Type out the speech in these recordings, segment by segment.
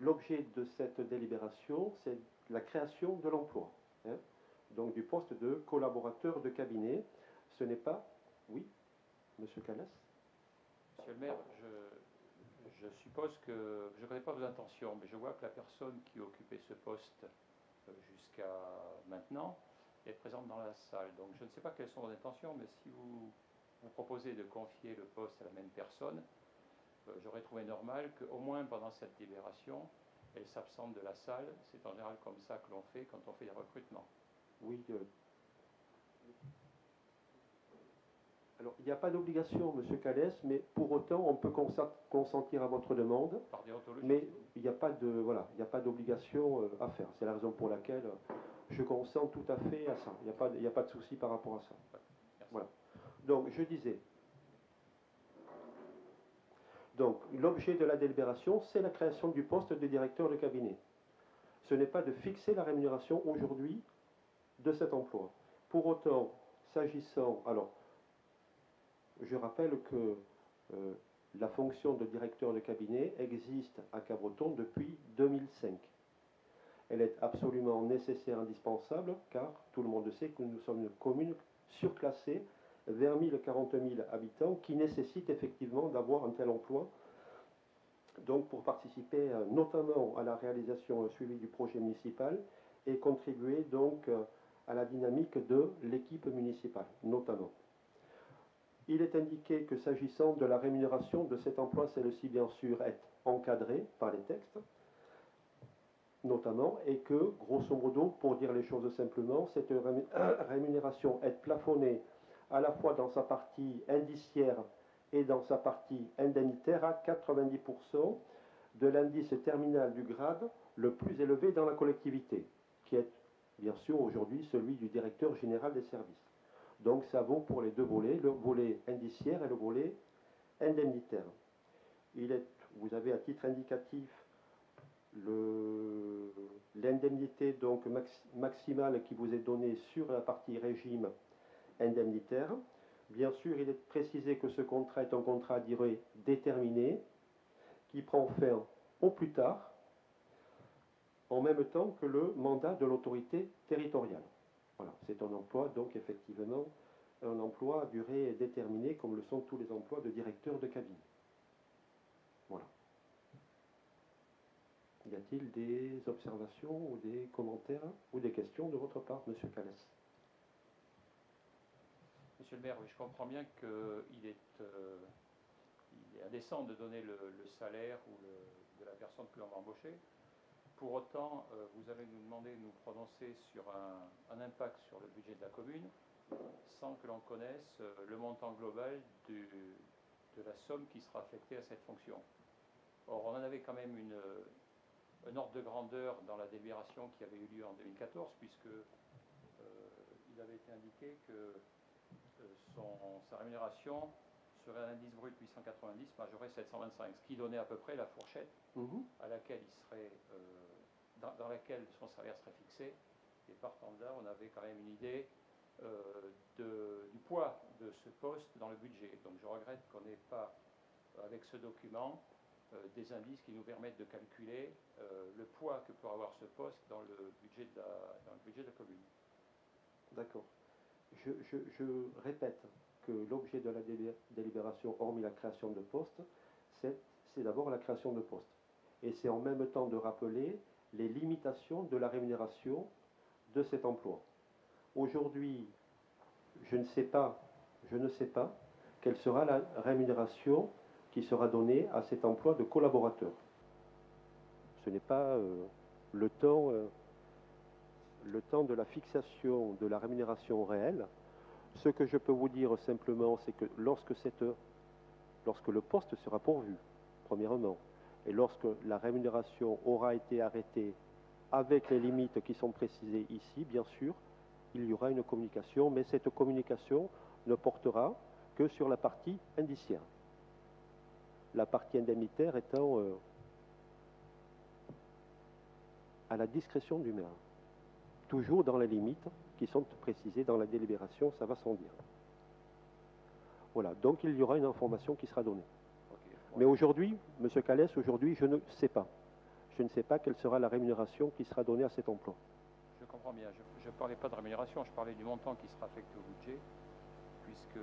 l'objet de cette délibération, c'est la création de l'emploi, hein, donc du poste de collaborateur de cabinet. Ce n'est pas... Oui, Monsieur Callas? Monsieur le maire, je suppose que je ne connais pas vos intentions, mais je vois que la personne qui occupait ce poste jusqu'à maintenant est présente dans la salle. Donc je ne sais pas quelles sont vos intentions, mais si vous proposez de confier le poste à la même personne, j'aurais trouvé normal qu'au moins pendant cette délibération, elle s'absente de la salle. C'est en général comme ça que l'on fait quand on fait des recrutements. Oui. Alors, il n'y a pas d'obligation, Monsieur Calès, mais pour autant, on peut consentir à votre demande. Par déontologie. Mais il n'y a pas de, voilà, il n'y a pas d'obligation à faire. C'est la raison pour laquelle je consens tout à fait à ça. Il n'y a pas de souci par rapport à ça. Merci. Voilà. Donc, je disais. Donc, l'objet de la délibération, c'est la création du poste de directeur de cabinet. Ce n'est pas de fixer la rémunération aujourd'hui de cet emploi. Pour autant, s'agissant... Alors, je rappelle que la fonction de directeur de cabinet existe à Cabreton depuis 2005. Elle est absolument nécessaire, indispensable, car tout le monde sait que nous sommes une commune surclassée, vers 40 000 habitants, qui nécessite effectivement d'avoir un tel emploi. Donc pour participer notamment à la réalisation suivie du projet municipal et contribuer donc à la dynamique de l'équipe municipale, notamment. Il est indiqué que s'agissant de la rémunération de cet emploi, celle-ci bien sûr est encadrée par les textes, notamment, et que, grosso modo, pour dire les choses simplement, cette rémunération est plafonnée à la fois dans sa partie indiciaire et dans sa partie indemnitaire à 90% de l'indice terminal du grade le plus élevé dans la collectivité, qui est bien sûr aujourd'hui celui du directeur général des services. Donc ça vaut pour les deux volets, le volet indiciaire et le volet indemnitaire. Vous avez à titre indicatif l'indemnité donc maximale qui vous est donnée sur la partie régime indemnitaire. Bien sûr, il est précisé que ce contrat est un contrat à durée déterminée qui prend fin au plus tard, en même temps que le mandat de l'autorité territoriale. Voilà, c'est un emploi, donc effectivement, un emploi à durée déterminée, comme le sont tous les emplois de directeur de cabinet. Voilà. Y a-t-il des observations ou des commentaires ou des questions de votre part, Monsieur Calès? Monsieur le maire, oui, je comprends bien qu'il est indécent de donner le salaire de la personne que l'on va embaucher. Pour autant, vous allez nous demander de nous prononcer sur un impact sur le budget de la commune sans que l'on connaisse le montant global de la somme qui sera affectée à cette fonction. Or, on en avait quand même un ordre de grandeur dans la délibération qui avait eu lieu en 2014, puisque il avait été indiqué que sa rémunération serait un indice brut 890 majoré 725, ce qui donnait à peu près la fourchette à laquelle il serait, dans laquelle son salaire serait fixé. Et partant de là, on avait quand même une idée du poids de ce poste dans le budget. Donc je regrette qu'on n'ait pas, avec ce document, des indices qui nous permettent de calculer le poids que peut avoir ce poste dans le budget de la commune. D'accord. Je répète que l'objet de la délibération, hormis la création de poste, c'est d'abord la création de poste. Et c'est en même temps de rappeler les limitations de la rémunération de cet emploi. Aujourd'hui, je ne sais pas quelle sera la rémunération qui sera donnée à cet emploi de collaborateur. Ce n'est pas le temps de la fixation de la rémunération réelle. Ce que je peux vous dire simplement, c'est que lorsque le poste sera pourvu, premièrement, et lorsque la rémunération aura été arrêtée avec les limites qui sont précisées ici, bien sûr, il y aura une communication, mais cette communication ne portera que sur la partie indiciaire. La partie indemnitaire étant à la discrétion du maire. Toujours dans les limites qui sont précisées dans la délibération, ça va sans dire. Voilà, donc il y aura une information qui sera donnée. Okay. Mais aujourd'hui, M. Calès, aujourd'hui, je ne sais pas. je ne sais pas quelle sera la rémunération qui sera donnée à cet emploi. Je comprends bien. Je ne parlais pas de rémunération, je parlais du montant qui sera affecté au budget, puisque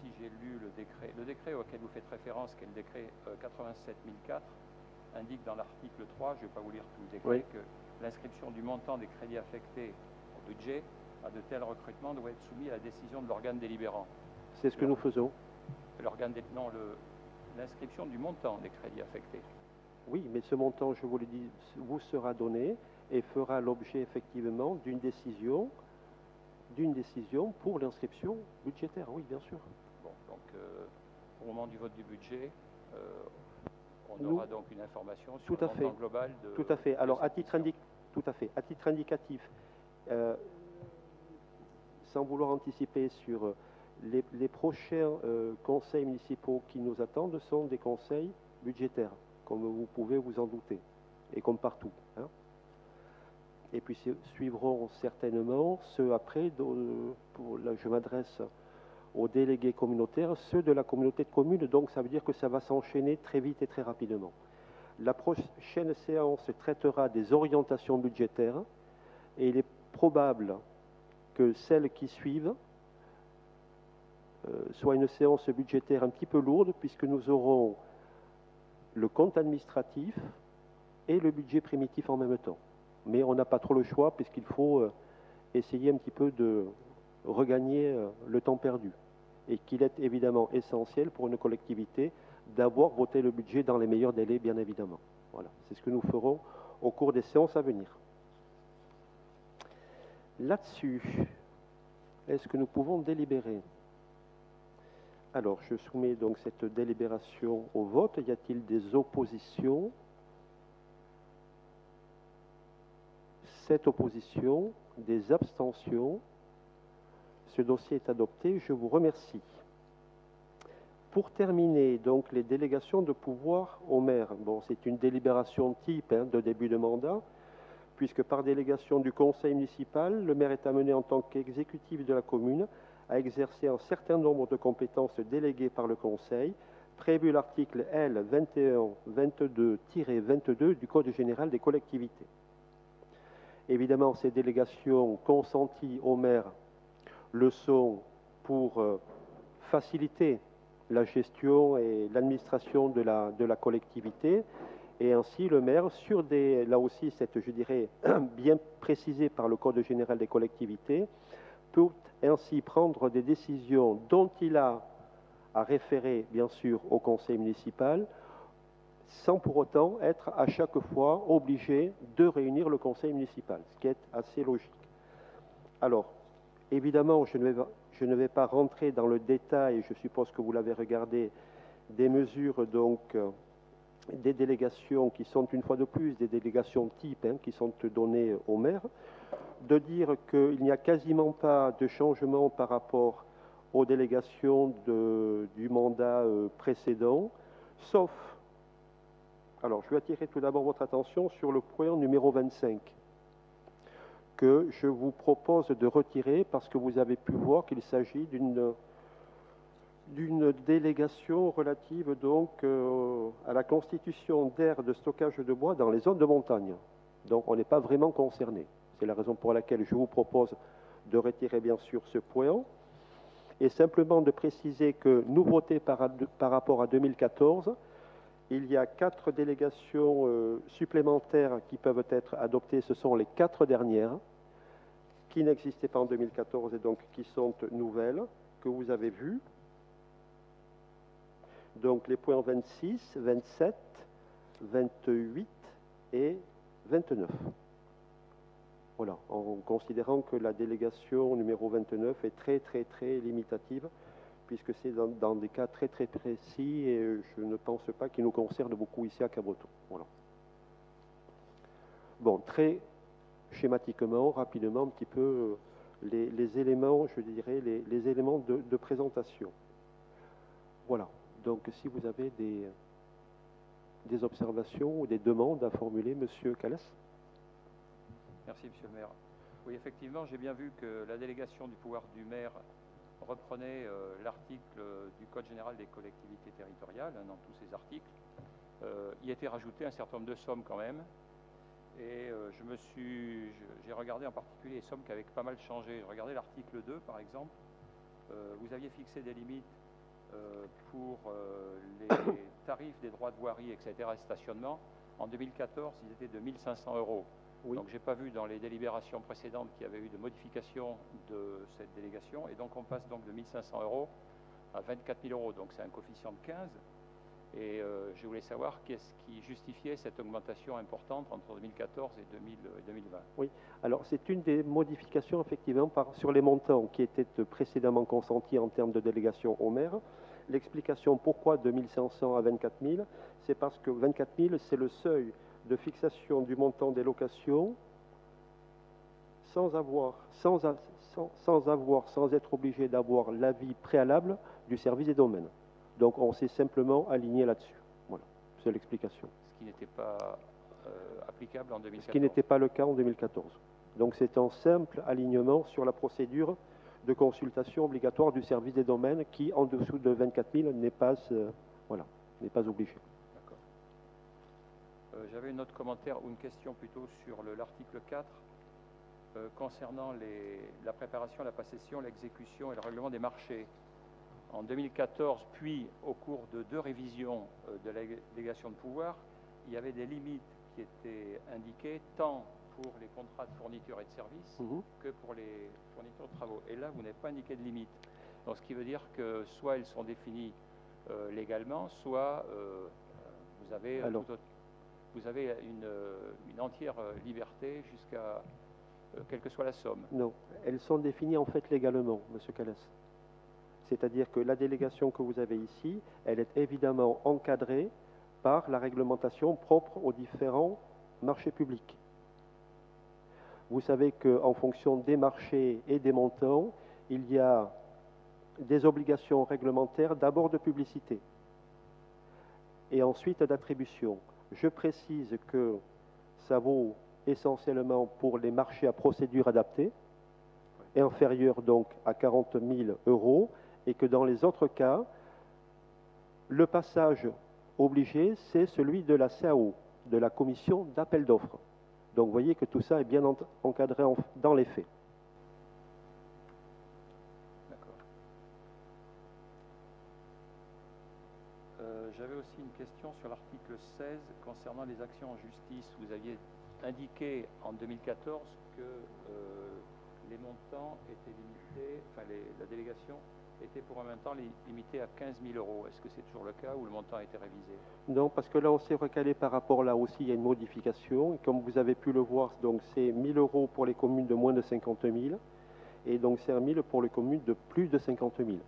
si j'ai lu le décret auquel vous faites référence, qui est le décret 87 004, indique dans l'article 3, je ne vais pas vous lire tout le décret, Oui. que l'inscription du montant des crédits affectés au budget à de tels recrutements doit être soumis à la décision de l'organe délibérant. C'est ce que nous faisons. L'inscription du montant des crédits affectés. Oui, mais ce montant, je vous le dis, vous sera donné et fera l'objet effectivement d'une décision pour l'inscription budgétaire. Oui, bien sûr. Bon, donc au moment du vote du budget, on aura donc une information sur le montant global de... Tout à fait. Alors, à titre indicatif, sans vouloir anticiper sur les prochains conseils municipaux qui nous attendent, sont des conseils budgétaires, comme vous pouvez vous en douter, et comme partout. Hein. Et puis suivront certainement ceux après, là je m'adresse aux délégués communautaires, ceux de la communauté de communes, donc ça veut dire que ça va s'enchaîner très vite et très rapidement. La prochaine séance traitera des orientations budgétaires et il est probable que celles qui suivent soit une séance budgétaire un petit peu lourde puisque nous aurons le compte administratif et le budget primitif en même temps. Mais on n'a pas trop le choix puisqu'il faut essayer un petit peu de regagner le temps perdu. Et qu'il est évidemment essentiel pour une collectivité d'avoir voté le budget dans les meilleurs délais, bien évidemment. Voilà, c'est ce que nous ferons au cours des séances à venir. Là-dessus, est-ce que nous pouvons délibérer? Alors, je soumets donc cette délibération au vote. Y a-t-il des oppositions? 7 oppositions, des abstentions. Ce dossier est adopté. Je vous remercie. Pour terminer, donc, les délégations de pouvoir au maire. Bon, c'est une délibération type de début de mandat, puisque par délégation du conseil municipal, le maire est amené en tant qu'exécutif de la commune à exercer un certain nombre de compétences déléguées par le conseil, prévu l'article L 2122-22 du Code général des collectivités. Évidemment, ces délégations consenties au maire le sont pour faciliter la gestion et l'administration de la collectivité, et ainsi le maire, sur des, là aussi, je dirais, bien précisé par le Code général des collectivités, peut ainsi prendre des décisions dont il a à référer, bien sûr, au conseil municipal, sans pour autant être à chaque fois obligé de réunir le conseil municipal, ce qui est assez logique. Alors, évidemment, je ne vais pas rentrer dans le détail, je suppose que vous l'avez regardé, des mesures, donc, des délégations qui sont, une fois de plus, des délégations type, qui sont données au maire, de dire qu'il n'y a quasiment pas de changement par rapport aux délégations du mandat précédent, sauf, alors je vais attirer tout d'abord votre attention sur le point numéro 25, que je vous propose de retirer parce que vous avez pu voir qu'il s'agit d'une délégation relative donc à la constitution d'aires de stockage de bois dans les zones de montagne. Donc on n'est pas vraiment concerné. C'est la raison pour laquelle je vous propose de retirer bien sûr ce point et simplement de préciser que nouveauté par rapport à 2014, il y a 4 délégations supplémentaires qui peuvent être adoptées. Ce sont les 4 dernières qui n'existaient pas en 2014 et donc qui sont nouvelles, que vous avez vues. Donc les points 26, 27, 28 et 29. Voilà, en considérant que la délégation numéro 29 est très limitative, puisque c'est dans des cas très précis et je ne pense pas qu'il nous concerne beaucoup ici à Cabreton. Voilà. Bon, très schématiquement, rapidement, un petit peu les éléments, je dirais, les éléments de présentation. Voilà. Donc, si vous avez des observations ou des demandes à formuler, Monsieur Calès. Merci, Monsieur le maire. Oui, effectivement, j'ai bien vu que la délégation du pouvoir du maire reprenait l'article du Code général des collectivités territoriales, dans tous ces articles, y était rajouté un certain nombre de sommes quand même. Et j'ai regardé en particulier les sommes qui avaient pas mal changé. Je regardais l'article 2 par exemple. Vous aviez fixé des limites pour les tarifs des droits de voirie, etc. et stationnement. En 2014, ils étaient de 1 500 €. Oui. Donc, je n'ai pas vu dans les délibérations précédentes qu'il y avait eu de modification de cette délégation. Et donc, on passe donc de 1 500 € à 24 000 €. Donc, c'est un coefficient de 15. Et je voulais savoir qu'est-ce qui justifiait cette augmentation importante entre 2014 et 2020. Oui, alors c'est une des modifications effectivement sur les montants qui étaient précédemment consentis en termes de délégation au maire. L'explication pourquoi de 1 500 à 24 000, c'est parce que 24 000, c'est le seuil de fixation du montant des locations sans être obligé d'avoir l'avis préalable du service des domaines. Donc on s'est simplement aligné là-dessus. Voilà, c'est l'explication. Ce qui n'était pas applicable en 2014. Ce qui n'était pas le cas en 2014. Donc c'est un simple alignement sur la procédure de consultation obligatoire du service des domaines qui, en dessous de 24 000, n'est pas obligé. D'accord. J'avais un autre commentaire ou une question plutôt sur l'article 4 concernant la préparation, la passation, l'exécution et le règlement des marchés. En 2014, puis au cours de 2 révisions de la délégation de pouvoir, il y avait des limites qui étaient indiquées tant pour les contrats de fourniture et de services que pour les fournitures de travaux. Et là, vous n'avez pas indiqué de limite. Donc, ce qui veut dire que soit elles sont définies légalement, soit vous avez une entière liberté jusqu'à quelle que soit la somme. Non, elles sont définies en fait légalement, M. Callas. C'est-à-dire que la délégation que vous avez ici, elle est évidemment encadrée par la réglementation propre aux différents marchés publics. Vous savez qu'en fonction des marchés et des montants, il y a des obligations réglementaires d'abord de publicité et ensuite d'attribution. Je précise que ça vaut essentiellement pour les marchés à procédure adaptée, inférieurs donc à 40 000 €, et que dans les autres cas, le passage obligé, c'est celui de la CAO, de la commission d'appel d'offres. Donc vous voyez que tout ça est bien encadré dans les faits. D'accord. J'avais aussi une question sur l'article 16 concernant les actions en justice. Vous aviez indiqué en 2014 que les montants étaient limités, enfin la délégation était pour un montant limité à 15 000 €. Est-ce que c'est toujours le cas ou le montant a été révisé? Non, parce que là on s'est recalé par rapport là aussi, il y a une modification. Et comme vous avez pu le voir, donc c'est 1 000 € pour les communes de moins de 50 000 et donc c'est 1 000 pour les communes de plus de 50 000. Donc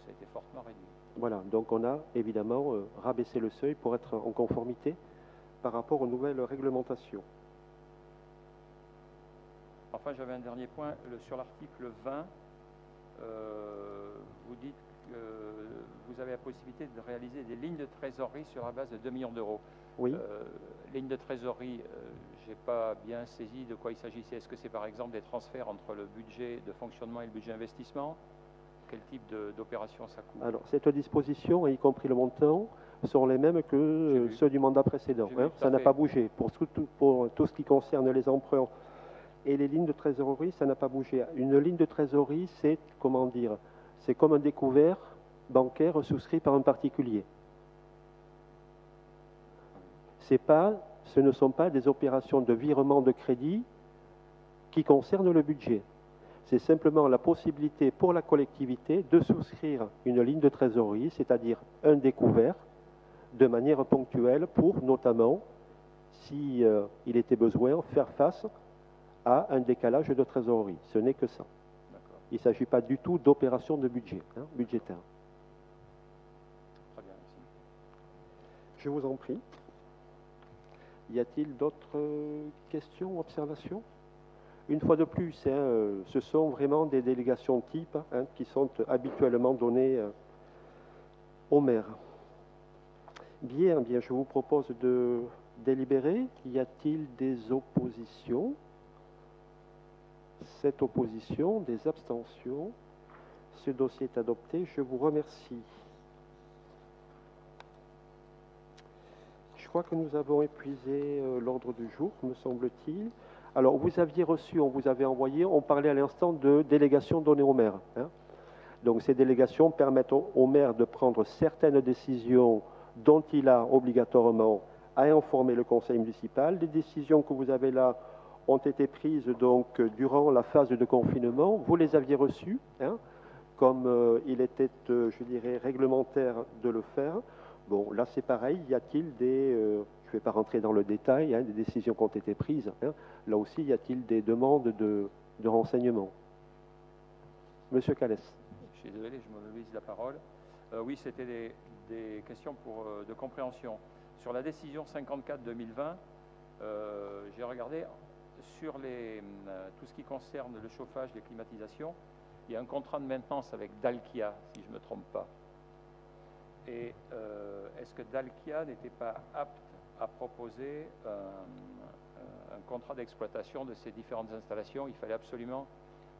ça a été fortement réduit. Voilà, donc on a évidemment rabaissé le seuil pour être en conformité par rapport aux nouvelles réglementations. Enfin, j'avais un dernier point sur l'article 20. Vous dites que vous avez la possibilité de réaliser des lignes de trésorerie sur la base de 2 millions d'euros. Oui. Lignes de trésorerie, je n'ai pas bien saisi de quoi il s'agissait. Est-ce que c'est par exemple des transferts entre le budget de fonctionnement et le budget d'investissement? Quel type d'opération ça couvre? Alors, cette disposition, y compris le montant, sont les mêmes que ceux du mandat précédent. Hein, ça n'a pas bougé. Pour tout ce qui concerne les emprunts et les lignes de trésorerie, ça n'a pas bougé. Une ligne de trésorerie, c'est, comment dire, c'est comme un découvert bancaire souscrit par un particulier. Ce ne sont pas des opérations de virement de crédit qui concernent le budget. C'est simplement la possibilité pour la collectivité de souscrire une ligne de trésorerie, c'est-à-dire un découvert, de manière ponctuelle pour, notamment, si il était besoin, faire face à un décalage de trésorerie. Ce n'est que ça. Il ne s'agit pas du tout d'opération de budget, budgétaire. Très bien, merci. Je vous en prie. Y a-t-il d'autres questions ou observations? Une fois de plus, ce sont vraiment des délégations type qui sont habituellement données au maire. Bien, je vous propose de délibérer. Y a-t-il des oppositions? Cette opposition, des abstentions. Ce dossier est adopté. Je vous remercie. crois que nous avons épuisé l'ordre du jour, me semble-t-il. Alors, vous aviez reçu, on vous avait envoyé, on parlait à l'instant de délégations données au maire. Hein. Donc, ces délégations permettent au maire de prendre certaines décisions dont il a obligatoirement à informer le conseil municipal. Les décisions que vous avez là ont été prises donc durant la phase de confinement. Vous les aviez reçues, hein, comme il était, je dirais, réglementaire de le faire. Bon, là c'est pareil, y a-t-il des, je ne vais pas rentrer dans le détail, hein, des décisions qui ont été prises, hein. Là aussi, y a-t-il des demandes de renseignements? Monsieur Calès. Je suis désolé, je monopolise la parole. Oui, c'était des questions de compréhension. Sur la décision 54-2020, j'ai regardé sur tout ce qui concerne le chauffage, les climatisations. Il y a un contrat de maintenance avec Dalkia, si je ne me trompe pas. Et est-ce que Dalkia n'était pas apte à proposer un contrat d'exploitation de ces différentes installations? Il fallait absolument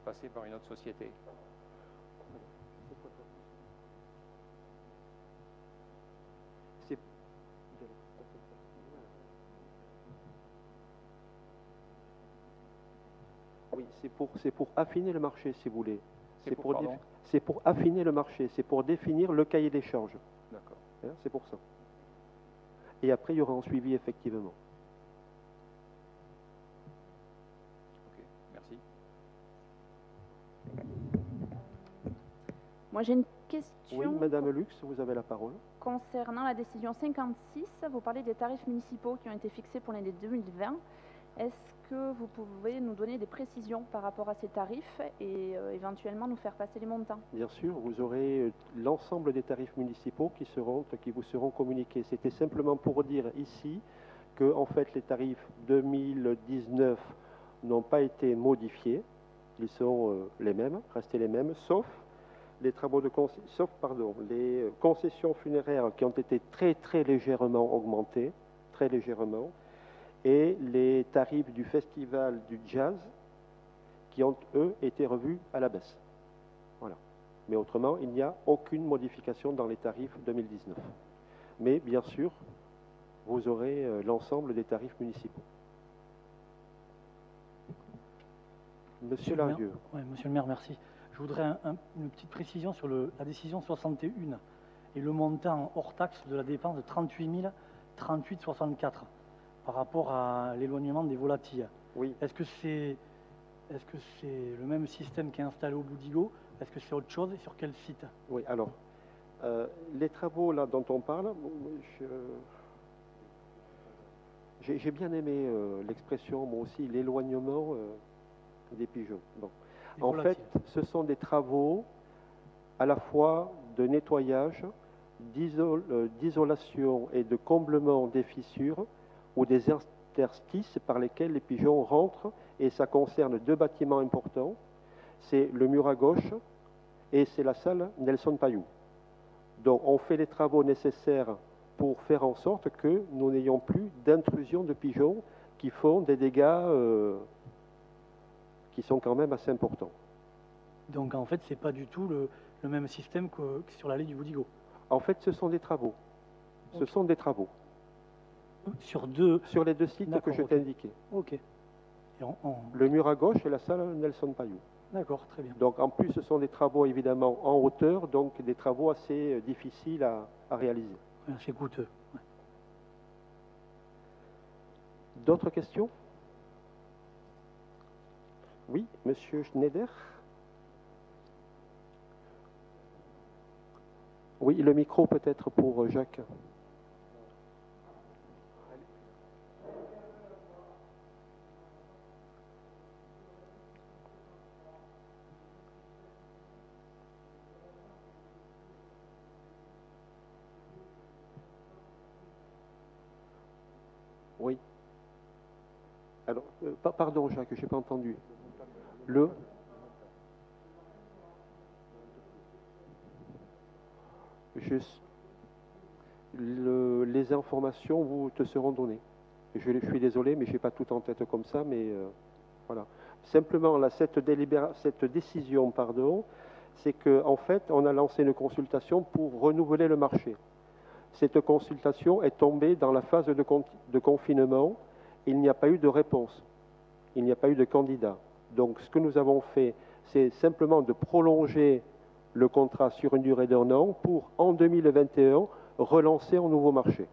passer par une autre société. Oui, c'est pour affiner le marché, si vous voulez. C'est pour affiner le marché, c'est pour définir le cahier des charges. D'accord. Hein, c'est pour ça. Et après, il y aura un suivi, effectivement. Ok, merci. Moi, j'ai une question. Oui, Madame Lux, vous avez la parole. Concernant la décision 56, vous parlez des tarifs municipaux qui ont été fixés pour l'année 2020. Est-ce que vous pouvez nous donner des précisions par rapport à ces tarifs et éventuellement nous faire passer les montants? Bien sûr, vous aurez l'ensemble des tarifs municipaux qui vous seront communiqués. C'était simplement pour dire ici que en fait, les tarifs 2019 n'ont pas été modifiés. Ils sont les mêmes, restés les mêmes, sauf les travaux de les concessions funéraires qui ont été très légèrement augmentées, très légèrement, et les tarifs du festival du jazz qui ont, eux, été revus à la baisse. Voilà. Mais autrement, il n'y a aucune modification dans les tarifs 2019. Mais bien sûr, vous aurez l'ensemble des tarifs municipaux. Monsieur Larrieux. Oui, monsieur le maire, merci. Je voudrais une petite précision sur la décision 61 et le montant hors taxe de la dépense de 38 38,64 par rapport à l'éloignement des volatilles. Oui. Est-ce que c'est le même système qui est installé au Boudigo? Est-ce que c'est autre chose et sur quel site? Oui, alors, les travaux là dont on parle, j'ai bien aimé l'expression, moi aussi, l'éloignement des pigeons. Bon. En fait, ce sont des travaux à la fois de nettoyage, d'isolation et de comblement des fissures ou des interstices par lesquels les pigeons rentrent, et ça concerne deux bâtiments importants. C'est le mur à gauche et c'est la salle Nelson Payou. Donc on fait les travaux nécessaires pour faire en sorte que nous n'ayons plus d'intrusion de pigeons qui font des dégâts qui sont quand même assez importants. Donc en fait, c'est pas du tout le même système que sur l'allée du Boudigo. En fait, ce sont des travaux. Okay. Ce sont des travaux. Sur les deux sites que je t'ai indiqués. Ok. Et le mur à gauche et la salle Nelson Payou. D'accord, très bien. Donc en plus, ce sont des travaux évidemment en hauteur, donc des travaux assez difficiles à réaliser. C'est coûteux. Ouais. D'autres questions? Oui, monsieur Schneider. Oui, le micro peut-être pour Jacques. Oui. Alors, pardon Jacques, je n'ai pas entendu. Les informations vous te seront données. Je suis désolé, mais je n'ai pas tout en tête comme ça, mais voilà. Simplement, là, cette décision, c'est qu'en fait, on a lancé une consultation pour renouveler le marché. Cette consultation est tombée dans la phase de confinement. Il n'y a pas eu de réponse. Il n'y a pas eu de candidat. Donc ce que nous avons fait, c'est simplement de prolonger le contrat sur une durée d'1 an pour, en 2021, relancer un nouveau marché.